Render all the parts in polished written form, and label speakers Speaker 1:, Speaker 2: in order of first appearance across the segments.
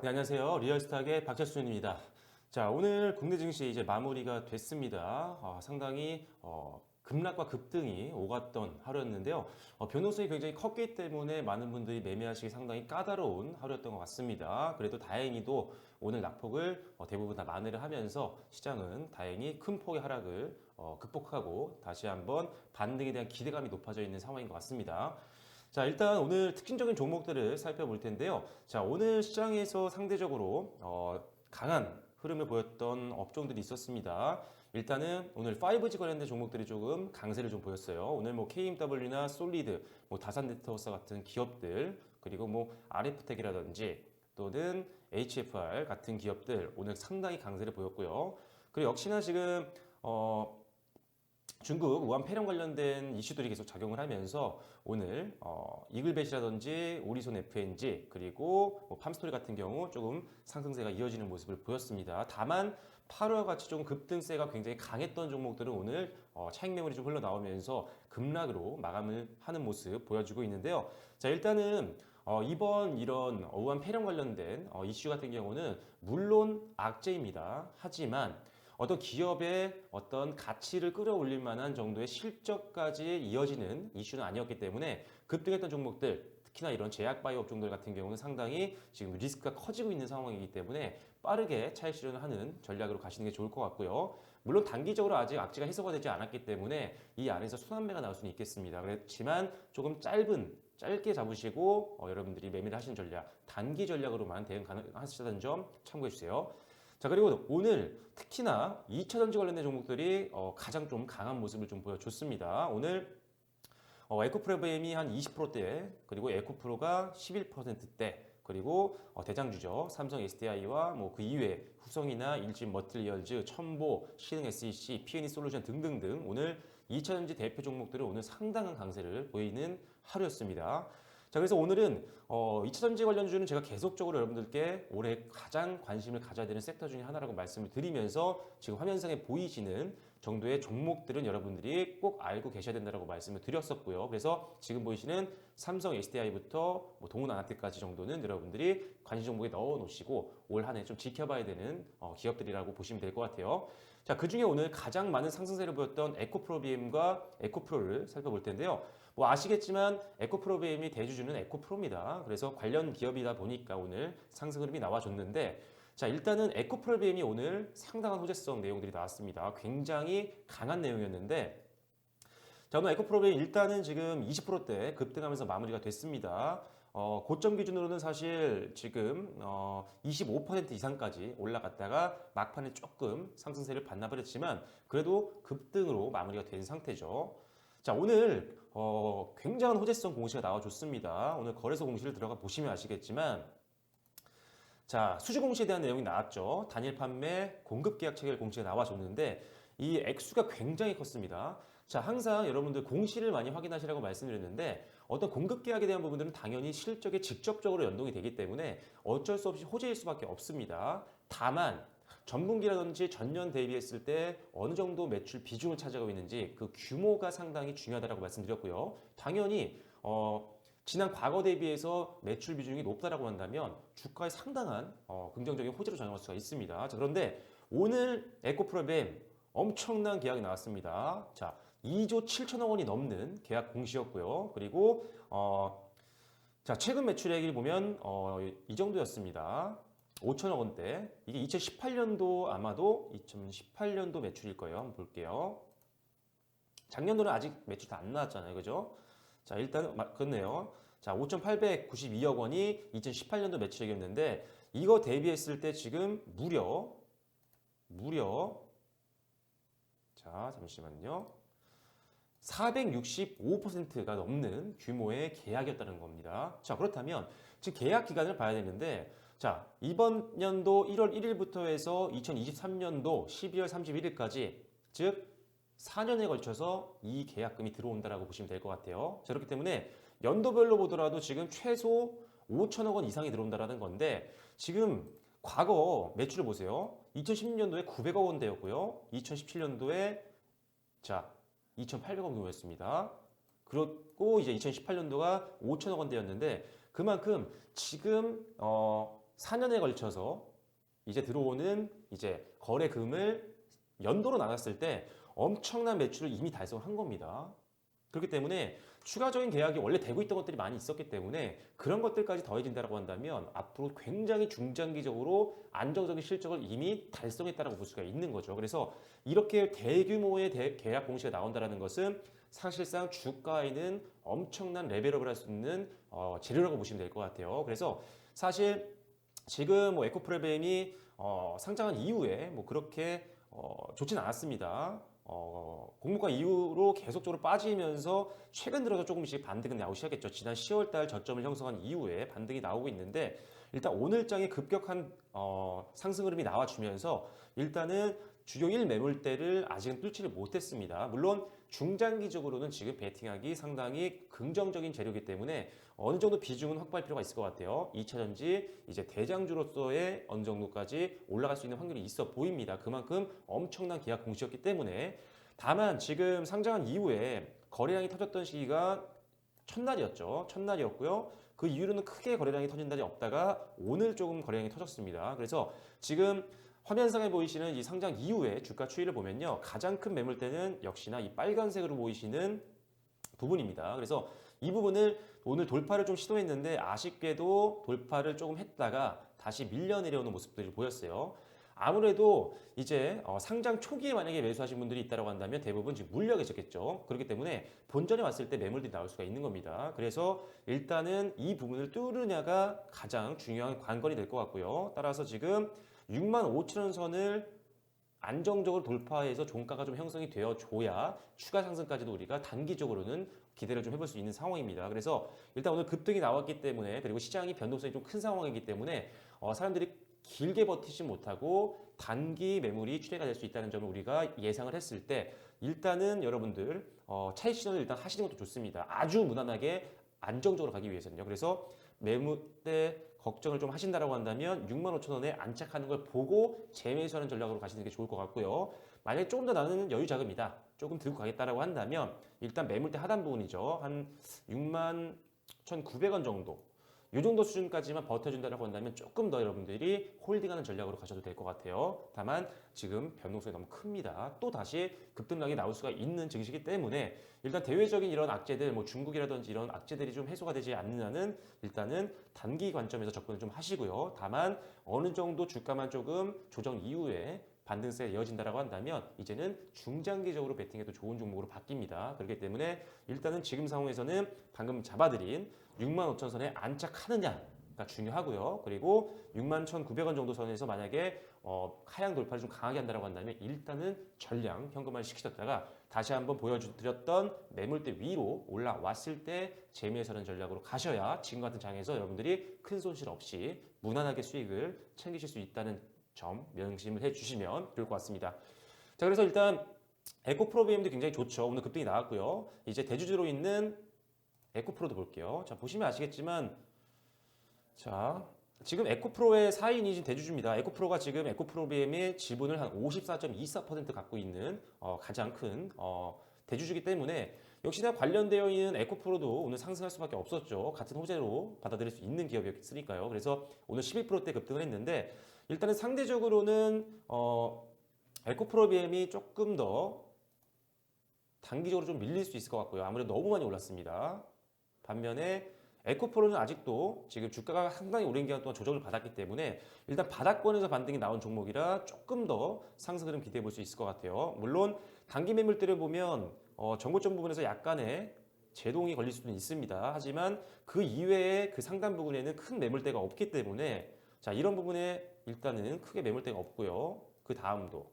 Speaker 1: 네, 안녕하세요. 리얼스탁의 박철순입니다. 자, 오늘 국내 증시 이제 마무리가 됐습니다. 상당히 급락과 급등이 오갔던 하루였는데요. 변동성이 굉장히 컸기 때문에 많은 분들이 매매하시기 상당히 까다로운 하루였던 것 같습니다. 그래도 다행히도 오늘 낙폭을 대부분 다 만회를 하면서 시장은 다행히 큰 폭의 하락을 극복하고 다시 한번 반등에 대한 기대감이 높아져 있는 상황인 것 같습니다. 자, 일단 오늘 특징적인 종목들을 살펴볼 텐데요. 자, 오늘 시장에서 상대적으로 강한 흐름을 보였던 업종들이 있었습니다. 일단은 오늘 5G 관련된 종목들이 조금 강세를 좀 보였어요. 오늘 뭐 KMW나 솔리드, 뭐 다산네트워크 같은 기업들, 그리고 뭐 RF텍이라든지 또는 HFR 같은 기업들 오늘 상당히 강세를 보였고요. 그리고 역시나 지금 중국 우한 폐렴 관련된 이슈들이 계속 작용을 하면서 오늘 이글벳이라든지 오리손 FNG 그리고 뭐 팜스토리 같은 경우 조금 상승세가 이어지는 모습을 보였습니다. 다만 8월 같이 좀 급등세가 굉장히 강했던 종목들은 오늘 차익 매물이 좀 흘러나오면서 급락으로 마감을 하는 모습 보여주고 있는데요. 자, 일단은 이번 이런 우한 폐렴 관련된 이슈 같은 경우는 물론 악재입니다. 하지만 어떤 기업의 어떤 가치를 끌어올릴 만한 정도의 실적까지 이어지는 이슈는 아니었기 때문에 급등했던 종목들, 특히나 이런 제약바이오 업종들 같은 경우는 상당히 지금 리스크가 커지고 있는 상황이기 때문에 빠르게 차익 실현을 하는 전략으로 가시는 게 좋을 것 같고요. 물론 단기적으로 아직 악재가 해소가 되지 않았기 때문에 이 안에서 순환매가 나올 수는 있겠습니다. 그렇지만 조금 짧게 잡으시고 여러분들이 매매를 하시는 전략, 단기 전략으로만 대응 가능하시다는 점 참고해 주세요. 자, 그리고 오늘 특히나 2차전지 관련된 종목들이 가장 좀 강한 모습을 좀 보여줬습니다. 오늘 에코프로비엠이 한 20%대, 그리고 에코프로가 11%대, 그리고 대장주죠. 삼성 SDI와 뭐 그 이외에 후성이나 일진 머티리얼즈, 첨보, 신흥 SEC, P&E 솔루션 등등등 오늘 2차전지 대표 종목들은 오늘 상당한 강세를 보이는 하루였습니다. 자, 그래서 오늘은 2차전지 관련주는 제가 계속적으로 여러분들께 올해 가장 관심을 가져야 되는 섹터 중에 하나라고 말씀을 드리면서 지금 화면상에 보이시는 정도의 종목들은 여러분들이 꼭 알고 계셔야 된다고 말씀을 드렸었고요. 그래서 지금 보이시는 삼성 SDI부터 뭐 동훈아나트까지 정도는 여러분들이 관심 종목에 넣어 놓으시고 올 한 해 좀 지켜봐야 되는 기업들이라고 보시면 될 것 같아요. 자, 그 중에 오늘 가장 많은 상승세를 보였던 에코프로비엠과 에코프로를 살펴볼 텐데요. 뭐 아시겠지만 에코프로비엠이 대주주는 에코프로입니다. 그래서 관련 기업이다 보니까 오늘 상승 흐름이 나와줬는데 자, 일단은 에코프로비엠이 오늘 상당한 호재성 내용들이 나왔습니다. 굉장히 강한 내용이었는데 자, 오늘 에코프로비엠 일단은 지금 20%대 급등하면서 마무리가 됐습니다. 고점 기준으로는 사실 지금 25% 이상까지 올라갔다가 막판에 조금 상승세를 반납을 했지만 그래도 급등으로 마무리가 된 상태죠. 자, 오늘 굉장한 호재성 공시가 나와줬습니다. 오늘 거래소 공시를 들어가 보시면 아시겠지만 자, 수주 공시에 대한 내용이 나왔죠. 단일 판매, 공급 계약 체결 공시가 나와줬는데 이 액수가 굉장히 컸습니다. 자, 항상 여러분들 공시를 많이 확인하시라고 말씀드렸는데 어떤 공급 계약에 대한 부분들은 당연히 실적에 직접적으로 연동이 되기 때문에 어쩔 수 없이 호재일 수밖에 없습니다. 다만 전분기라든지 전년 대비했을 때 어느 정도 매출 비중을 차지하고 있는지 그 규모가 상당히 중요하다고 말씀드렸고요. 당연히 지난 과거 대비해서 매출 비중이 높다라고 한다면 주가에 상당한 긍정적인 호재로 작용할 수가 있습니다. 자, 그런데 오늘 에코프로벤 엄청난 계약이 나왔습니다. 자, 2조 7천억 원이 넘는 계약 공시였고요. 그리고 자, 최근 매출액을 보면 이 정도였습니다. 5천억 원대. 이게 2018년도 아마도 2018년도 매출일 거예요. 한번 볼게요. 작년도는 아직 매출 다 안 나왔잖아요. 그죠? 자, 일단은 그렇네요. 자, 5,892억 원이 2018년도 매출액이었는데 이거 대비했을 때 지금 무려 자, 잠시만요. 465%가 넘는 규모의 계약이었다는 겁니다. 자, 그렇다면 지금 계약 기간을 봐야 되는데 자, 이번 연도 1월 1일부터 해서 2023년도 12월 31일까지 즉 4년에 걸쳐서 이 계약금이 들어온다라고 보시면 될 것 같아요. 자, 그렇기 때문에 연도별로 보더라도 지금 최소 5천억 원 이상이 들어온다라는 건데 지금 과거 매출을 보세요. 2016년도에 900억 원대였고요. 2017년도에 자, 2,800억 규모였습니다. 그리고 이제 2018년도가 5천억 원대였는데 그만큼 지금 4년에 걸쳐서 이제 들어오는 이제 거래금을 연도로 나눴을 때 엄청난 매출을 이미 달성한 겁니다. 그렇기 때문에 추가적인 계약이 원래 되고 있던 것들이 많이 있었기 때문에 그런 것들까지 더해진다고 한다면 앞으로 굉장히 중장기적으로 안정적인 실적을 이미 달성했다고 볼 수가 있는 거죠. 그래서 이렇게 대규모의 계약 공시가 나온다는 것은 사실상 주가에는 엄청난 레벨업을 할 수 있는 재료라고 보시면 될 것 같아요. 그래서 사실 지금 뭐 에코프로비엠이 상장한 이후에 뭐 그렇게 좋지는 않았습니다. 공모가 이후로 계속적으로 빠지면서 최근 들어서 조금씩 반등은 나오기 시작했죠. 지난 10월 달 저점을 형성한 이후에 반등이 나오고 있는데 일단 오늘장에 급격한 상승 흐름이 나와주면서 일단은 주요 1 매물대를 아직은 뚫지를 못했습니다. 물론 중장기적으로는 지금 베팅하기 상당히 긍정적인 재료이기 때문에 어느 정도 비중은 확보할 필요가 있을 것 같아요. 2차전지 이제 대장주로서의 어느 정도까지 올라갈 수 있는 확률이 있어 보입니다. 그만큼 엄청난 계약 공시였기 때문에 다만 지금 상장한 이후에 거래량이 터졌던 시기가 첫날이었죠. 첫날이었고요. 그 이후로는 크게 거래량이 터진 날이 없다가 오늘 조금 거래량이 터졌습니다. 그래서 지금 화면상에 보이시는 이 상장 이후에 주가 추이를 보면요. 가장 큰 매물대는 역시나 이 빨간색으로 보이시는 부분입니다. 그래서 이 부분을 오늘 돌파를 좀 시도했는데 아쉽게도 돌파를 조금 했다가 다시 밀려 내려오는 모습들을 보였어요. 아무래도 이제 상장 초기에 만약에 매수하신 분들이 있다고 한다면 대부분 지금 물려 계셨겠죠. 그렇기 때문에 본전에 왔을 때 매물들이 나올 수가 있는 겁니다. 그래서 일단은 이 부분을 뚫느냐가 가장 중요한 관건이 될 것 같고요. 따라서 지금 65,000원 선을 안정적으로 돌파해서 종가가 좀 형성이 되어줘야 추가 상승까지도 우리가 단기적으로는 기대를 좀 해볼 수 있는 상황입니다. 그래서 일단 오늘 급등이 나왔기 때문에 그리고 시장이 변동성이 좀 큰 상황이기 때문에 사람들이 길게 버티지 못하고 단기 매물이 출회가 될 수 있다는 점을 우리가 예상을 했을 때 일단은 여러분들 차익 실현을 일단 하시는 것도 좋습니다. 아주 무난하게 안정적으로 가기 위해서는요. 그래서 매물대 걱정을 좀 하신다라고 한다면 65,000원에 안착하는 걸 보고 재매수하는 전략으로 가시는 게 좋을 것 같고요. 만약에 조금 더 나는 여유 자금이다. 조금 들고 가겠다라고 한다면 일단 매물대 하단 부분이죠. 한 61,900원 정도. 이 정도 수준까지만 버텨준다고 한다면 조금 더 여러분들이 홀딩하는 전략으로 가셔도 될 것 같아요. 다만 지금 변동성이 너무 큽니다. 또 다시 급등락이 나올 수가 있는 증시이기 때문에 일단 대외적인 이런 악재들, 뭐 중국이라든지 이런 악재들이 좀 해소가 되지 않는 한은 일단은 단기 관점에서 접근을 좀 하시고요. 다만 어느 정도 주가만 조금 조정 이후에 반등세가 이어진다라고 한다면 이제는 중장기적으로 베팅해도 좋은 종목으로 바뀝니다. 그렇기 때문에 일단은 지금 상황에서는 방금 잡아드린 65,000선에 안착하느냐가 중요하고요. 그리고 61,900원 정도 선에서 만약에 하향 돌파를 좀 강하게 한다고 한다면 일단은 전량 현금화를 시키셨다가 다시 한번 보여드렸던 매물대 위로 올라왔을 때 재미에서는 전략으로 가셔야 지금 같은 장에서 여러분들이 큰 손실 없이 무난하게 수익을 챙기실 수 있다는 점 명심을 해주시면 좋을 것 같습니다. 자, 그래서 일단 에코프로비엠도 굉장히 좋죠. 오늘 급등이 나왔고요. 이제 대주주로 있는 에코프로도 볼게요. 자, 보시면 아시겠지만 자, 지금 에코프로의 4인이 대주주입니다. 에코프로가 지금 에코프로비엠의 지분을 한 54.24% 갖고 있는 가장 큰 대주주이기 때문에 역시나 관련되어 있는 에코프로도 오늘 상승할 수밖에 없었죠. 같은 호재로 받아들일 수 있는 기업이었으니까요. 그래서 오늘 11%대 급등을 했는데 일단은 상대적으로는 에코프로비엠이 조금 더 단기적으로 좀 밀릴 수 있을 것 같고요. 아무래도 너무 많이 올랐습니다. 반면에 에코프로는 아직도 지금 주가가 상당히 오랜 기간 동안 조정을 받았기 때문에 일단 바닥권에서 반등이 나온 종목이라 조금 더 상승 흐름 기대해 볼 수 있을 것 같아요. 물론 단기 매물대를 보면 정고점 부분에서 약간의 제동이 걸릴 수는 있습니다. 하지만 그 이외에 그 상단 부분에는 큰 매물대가 없기 때문에 자, 이런 부분에 일단은 크게 매물대가 없고요. 그 다음도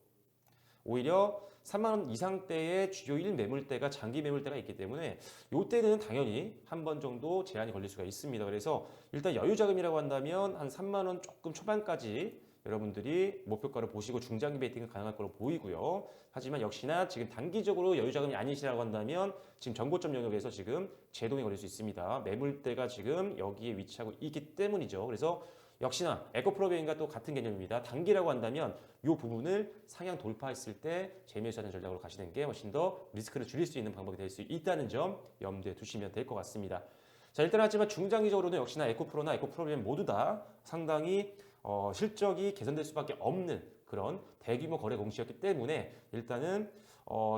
Speaker 1: 오히려 3만원 이상대의 주요 1 매물대가 장기 매물대가 있기 때문에 이때는 당연히 한 번 정도 제한이 걸릴 수가 있습니다. 그래서 일단 여유 자금이라고 한다면 한 3만원 조금 초반까지 여러분들이 목표가를 보시고 중장기 베이팅은 가능할 거로 보이고요. 하지만 역시나 지금 단기적으로 여유 자금이 아니시라고 한다면 지금 전고점 영역에서 지금 제동이 걸릴 수 있습니다. 매물대가 지금 여기에 위치하고 있기 때문이죠. 그래서 역시나 에코프로비엠과 또 같은 개념입니다. 단기라고 한다면 이 부분을 상향 돌파했을 때 재매수하는 전략으로 가시는 게 훨씬 더 리스크를 줄일 수 있는 방법이 될 수 있다는 점 염두에 두시면 될 것 같습니다. 자, 일단 하지만 중장기적으로는 역시나 에코프로나 에코프로비엠 모두 다 상당히 실적이 개선될 수밖에 없는 그런 대규모 거래 공시였기 때문에 일단은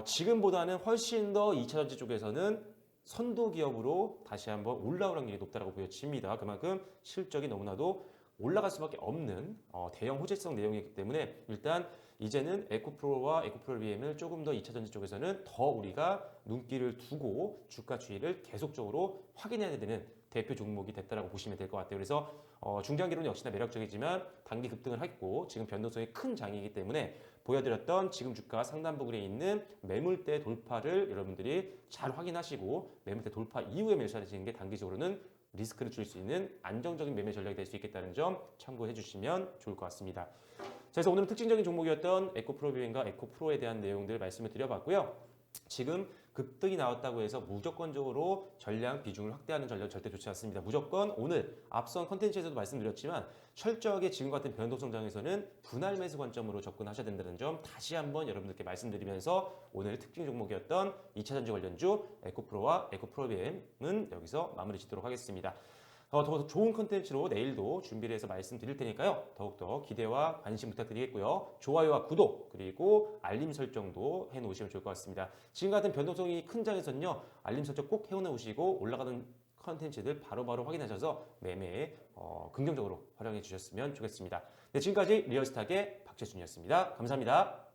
Speaker 1: 지금보다는 훨씬 더 2차 전지 쪽에서는 선도 기업으로 다시 한번 올라올 확률이 높다고 보여집니다. 그만큼 실적이 너무나도 올라갈 수밖에 없는 대형 호재성 내용이기 때문에 일단 이제는 에코프로와 에코프로비엠을 조금 더 2차 전지 쪽에서는 더 우리가 눈길을 두고 주가 추이를 계속적으로 확인해야 되는 대표 종목이 됐다라고 보시면 될 것 같아요. 그래서 중장기로는 역시나 매력적이지만 단기 급등을 했고 지금 변동성이 큰 장이기 때문에 보여드렸던 지금 주가 상단 부근에 있는 매물대 돌파를 여러분들이 잘 확인하시고 매물대 돌파 이후에 매수하시는 게 단기적으로는 리스크를 줄 수 있는 안정적인 매매 전략이 될 수 있겠다는 점 참고해 주시면 좋을 것 같습니다. 자, 그래서 오늘은 특징적인 종목이었던 에코프로비엠과 에코프로에 대한 내용들 말씀을 드려봤고요. 지금 급등이 나왔다고 해서 무조건적으로 전량 비중을 확대하는 전략은 절대 좋지 않습니다. 무조건 오늘 앞선 컨텐츠에서도 말씀드렸지만 철저하게 지금 같은 변동성 장에서는 분할 매수 관점으로 접근하셔야 된다는 점 다시 한번 여러분들께 말씀드리면서 오늘 특징 종목이었던 2차 전지 관련주 에코프로와 에코프로비엠은 여기서 마무리 짓도록 하겠습니다. 더 좋은 컨텐츠로 내일도 준비를 해서 말씀드릴 테니까요. 더욱더 기대와 관심 부탁드리겠고요. 좋아요와 구독 그리고 알림 설정도 해놓으시면 좋을 것 같습니다. 지금 같은 변동성이 큰 장에서는요. 알림 설정 꼭 해놓으시고 올라가는 컨텐츠들 바로바로 확인하셔서 매매에 긍정적으로 활용해 주셨으면 좋겠습니다. 네, 지금까지 리얼스탁의 박재준이었습니다. 감사합니다.